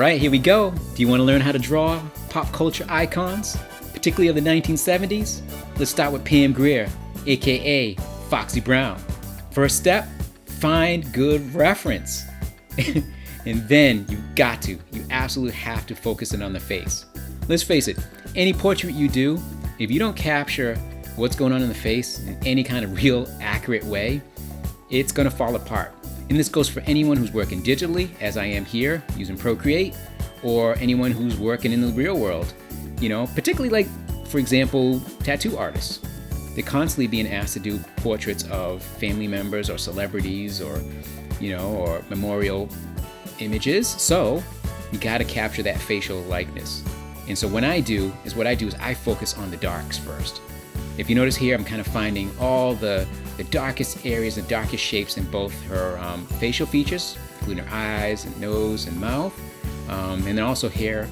right, here we go. Do you want to learn how to draw pop culture icons, particularly of the 1970s? Let's start with Pam Grier, aka Foxy Brown. First step, find good reference. And then you absolutely have to focus in on the face. Let's face it, any portrait you do, if you don't capture what's going on in the face in any kind of real accurate way, it's gonna fall apart. And this goes for anyone who's working digitally, as I am here using Procreate, or anyone who's working in the real world. Particularly like, for example, tattoo artists. They're constantly being asked to do portraits of family members or celebrities or memorial images. So you gotta capture that facial likeness. And so what I do is I focus on the darks first. If you notice here, I'm kind of finding all the darkest areas, the darkest shapes in both her facial features, including her eyes and nose and mouth. And then also hair,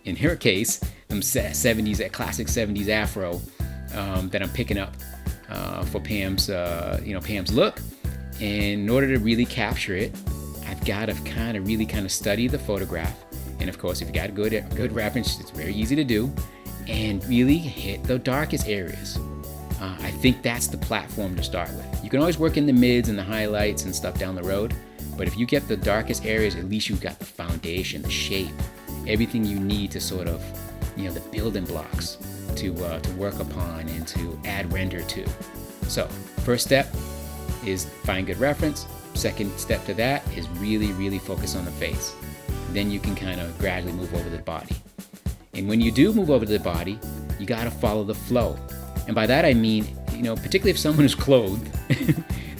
in her case, that classic 70s afro that I'm picking up for Pam's look. And in order to really capture it, I've got to kind of study the photograph. And of course, if you got a good reference, it's very easy to do, and really hit the darkest areas. I think that's the platform to start with. You can always work in the mids and the highlights and stuff down the road, but if you get the darkest areas, at least you've got the foundation, the shape, everything you need to sort of, the building blocks to work upon and to add render to. So, first step is find good reference. Second step to that is really focus on the face. Then you can kind of gradually move over to the body. And when you do move over to the body, you got to follow the flow. And by that I mean, particularly if someone is clothed,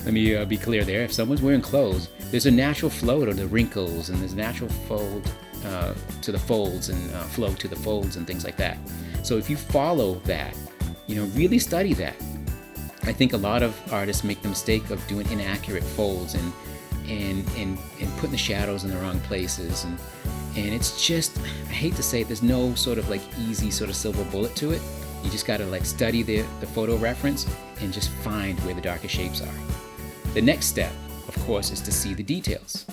let me be clear there, if someone's wearing clothes, there's a natural flow to the wrinkles, and there's a natural fold to the folds, and flow to the folds and things like that. So if you follow that, really study that. I think a lot of artists make the mistake of doing inaccurate folds and putting the shadows in the wrong places, and it's just, I hate to say it, there's no sort of like easy sort of silver bullet to it. You just gotta like study the photo reference and just find where the darkest shapes are. The next step, of course, is to see the details.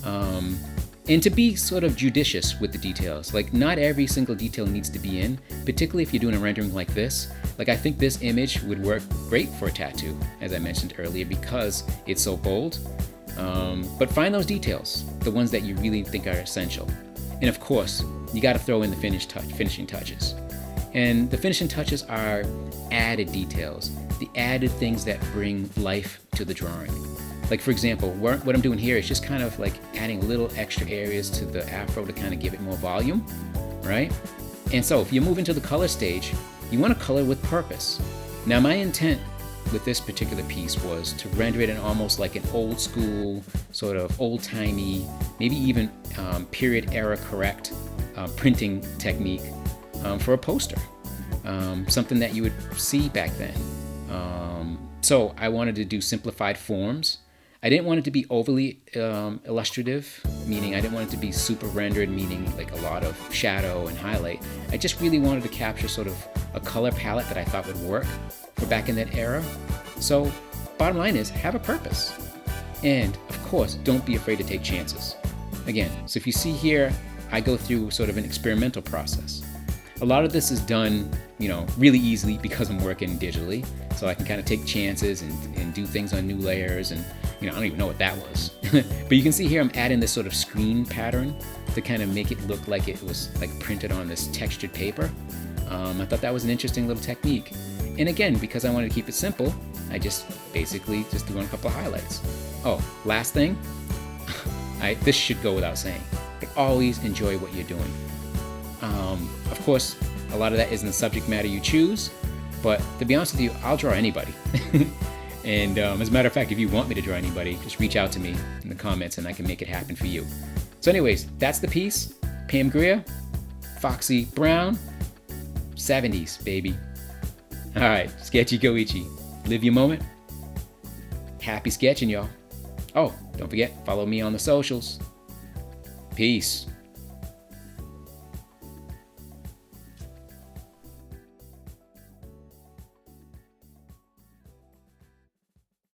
And to be sort of judicious with the details. Like, not every single detail needs to be in, particularly if you're doing a rendering like this. Like, I think this image would work great for a tattoo, as I mentioned earlier, because it's so bold. But find those details, the ones that you really think are essential. And of course, you gotta throw in the finishing touches. And the finishing touches are added details, the added things that bring life to the drawing. Like, for example, what I'm doing here is just kind of like adding little extra areas to the afro to kind of give it more volume, right? And so if you move into the color stage, you want to color with purpose. Now, my intent with this particular piece was to render it in almost like an old school, sort of old-timey, maybe even period era correct printing technique for a poster, something that you would see back then. So I wanted to do simplified forms. I didn't want it to be overly illustrative, meaning I didn't want it to be super rendered, meaning like a lot of shadow and highlight. I just really wanted to capture sort of a color palette that I thought would work for back in that era. So bottom line is, have a purpose. And of course, don't be afraid to take chances. Again, so if you see here, I go through sort of an experimental process. A lot of this is done, really easily because I'm working digitally. So I can kind of take chances and do things on new layers, and I don't even know what that was. But you can see here I'm adding this sort of screen pattern to kind of make it look like it was like printed on this textured paper. I thought that was an interesting little technique. And again, because I wanted to keep it simple, I just basically just threw on a couple of highlights. Oh, last thing, this should go without saying, but always enjoy what you're doing. Of course, a lot of that isn't the subject matter you choose, but to be honest with you, I'll draw anybody. And as a matter of fact, if you want me to draw anybody, just reach out to me in the comments and I can make it happen for you. So anyways, that's the piece. Pam Grier, Foxy Brown, 70's, baby. All right, sketchy goichi. Live your moment. Happy sketching, y'all. Oh, don't forget, follow me on the socials. Peace.